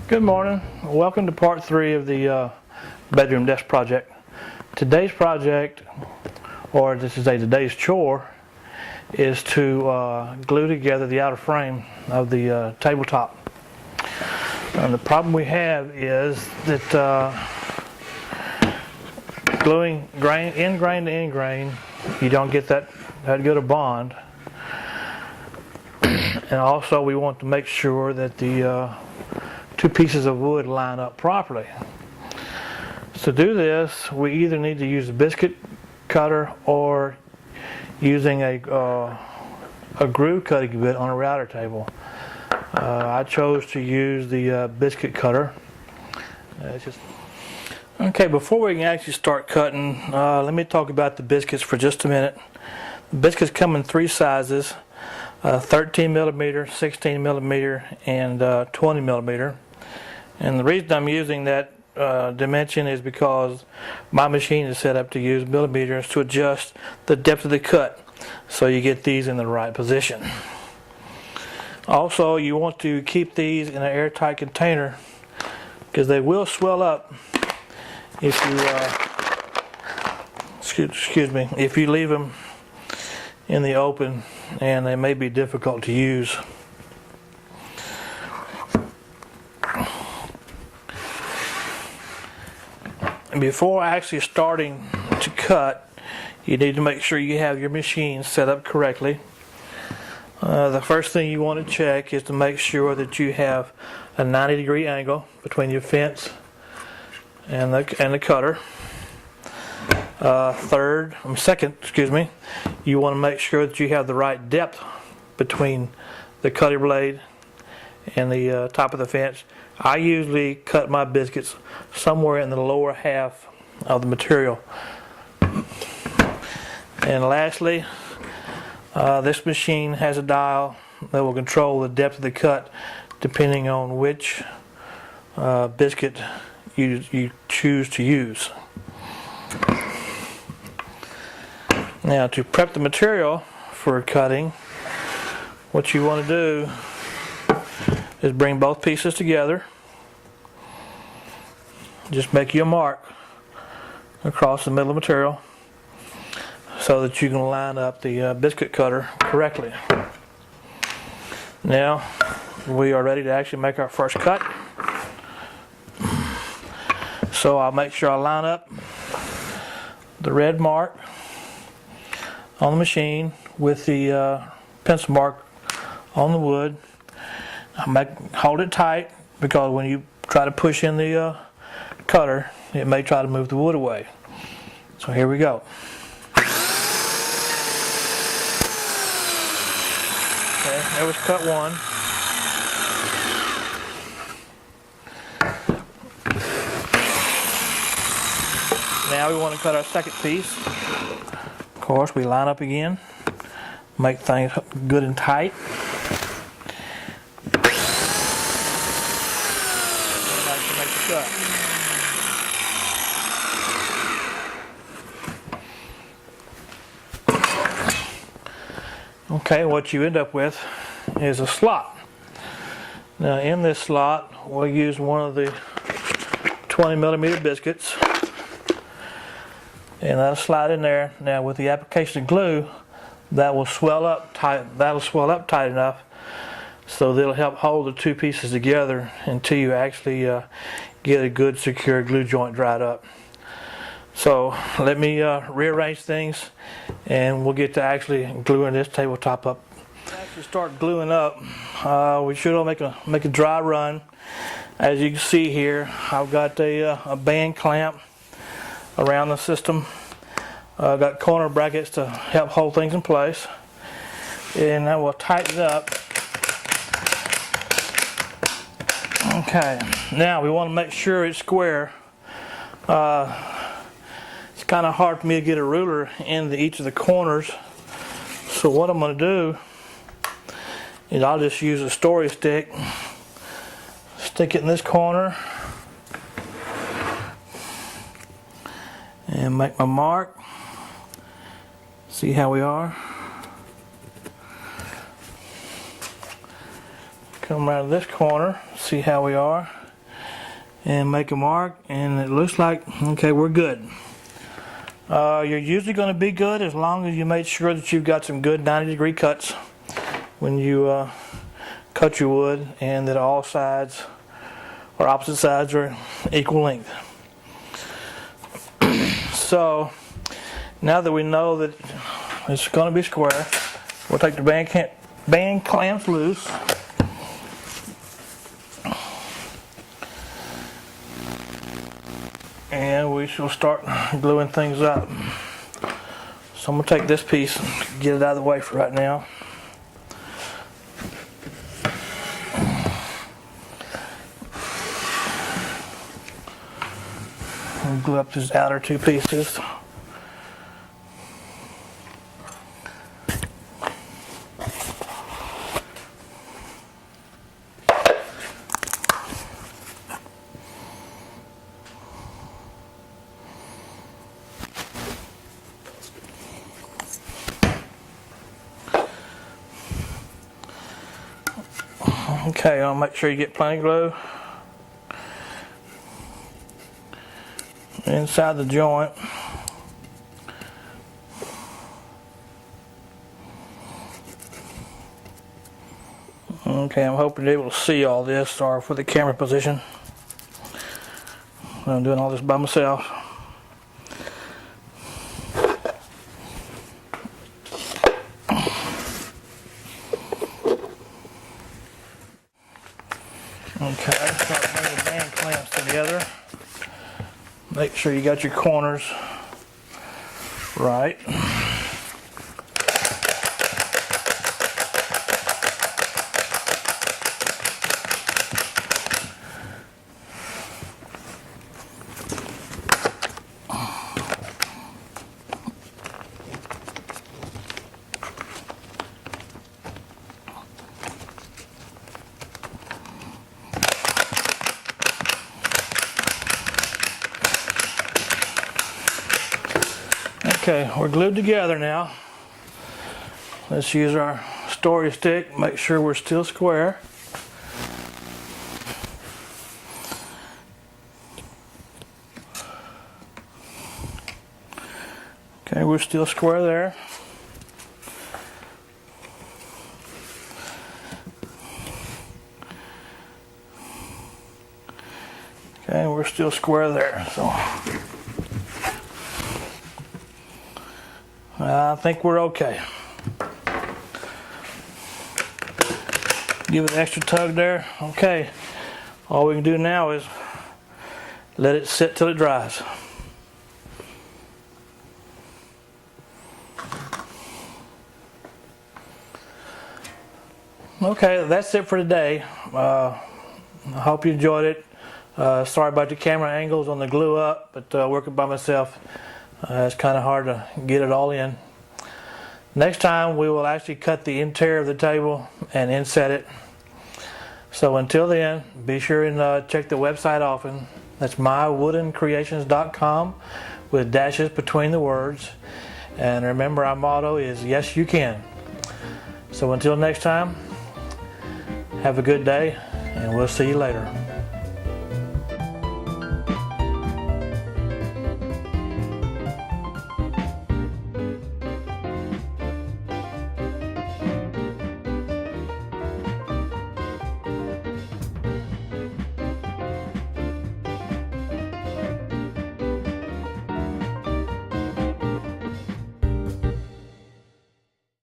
Good morning. Welcome to part 3 of the bedroom desk project. Today's project, or this is today's chore, is to glue together the outer frame of the tabletop. And the problem we have is that gluing end grain to end grain, you don't get that good a bond. And also we want to make sure that the two pieces of wood line up properly. To do this, we either need to use a biscuit cutter or using a groove cutting bit on a router table. I chose to use the biscuit cutter. Okay, before we can actually start cutting, let me talk about the biscuits for just a minute. The biscuits come in 3 sizes, 13 millimeter, 16 millimeter, and 20 millimeter. And the reason I'm using that dimension is because my machine is set up to use millimeters to adjust the depth of the cut, so you get these in the right position. Also, you want to keep these in an airtight container because they will swell up if you if you leave them in the open, and they may be difficult to use. Before actually starting to cut, you need to make sure you have your machine set up correctly. The first thing you want to check is to make sure that you have a 90-degree angle between your fence and the cutter. Second, you want to make sure that you have the right depth between the cutting blade and the top of the fence. I usually cut my biscuits somewhere in the lower half of the material. And lastly, this machine has a dial that will control the depth of the cut depending on which biscuit you choose to use. Now, to prep the material for cutting, what you want to do is bring both pieces together. Just make you a mark across the middle of the material so that you can line up the biscuit cutter correctly. Now we are ready to actually make our first cut. So I'll make sure I line up the red mark on the machine with the pencil mark on the wood. Hold it tight, because when you try to push in the cutter, it may try to move the wood away. So here we go. Okay, there was cut 1. Now we want to cut our second piece. Of course, we line up again, make things good and tight. Okay, what you end up with is a slot. Now in this slot, we'll use one of the 20 millimeter biscuits, and that'll slide in there. Now with the application of glue, that will swell up tight. That'll swell up tight enough so that'll help hold the two pieces together until you actually get a good secure glue joint dried up. So let me rearrange things, and we'll get to actually gluing this tabletop up. To actually start gluing up, we should make a dry run. As you can see here, I've got a band clamp around the system. I've got corner brackets to help hold things in place, and I will tighten it up. Okay, now we want to make sure it's square. It's kind of hard for me to get a ruler into each of the corners, so what I'm going to do is I'll just use a story stick, stick it in this corner, and make my mark. See how we are? Come around this corner, see how we are, and make a mark, and it looks like, okay, we're good. You're usually going to be good as long as you make sure that you've got some good 90-degree cuts when you cut your wood, and that all sides or opposite sides are equal length. So now that we know that it's going to be square, we'll take the band clamps loose. And we shall start gluing things up. So I'm going to take this piece and get it out of the way for right now. And glue up these outer two pieces. Okay, I'll make sure you get plenty of glue inside the joint. Okay, I'm hoping to be able to see all this. Sorry for the camera position. I'm doing all this by myself. Okay, start bringing the band clamps together. Make sure you got your corners right. Okay, we're glued together now. Let's use our story stick, make sure we're still square. Okay, we're still square there. Okay, we're still square there. So I think we're okay. Give it an extra tug there. Okay, all we can do now is let it sit till it dries. Okay, that's it for today. I hope you enjoyed it. Sorry about the camera angles on the glue up, but working by myself, it's kind of hard to get it all in. Next time we will actually cut the interior of the table and inset it. So until then, be sure and check the website often. That's mywoodencreations.com with dashes between the words. And remember, our motto is yes you can. So until next time, have a good day and we'll see you later.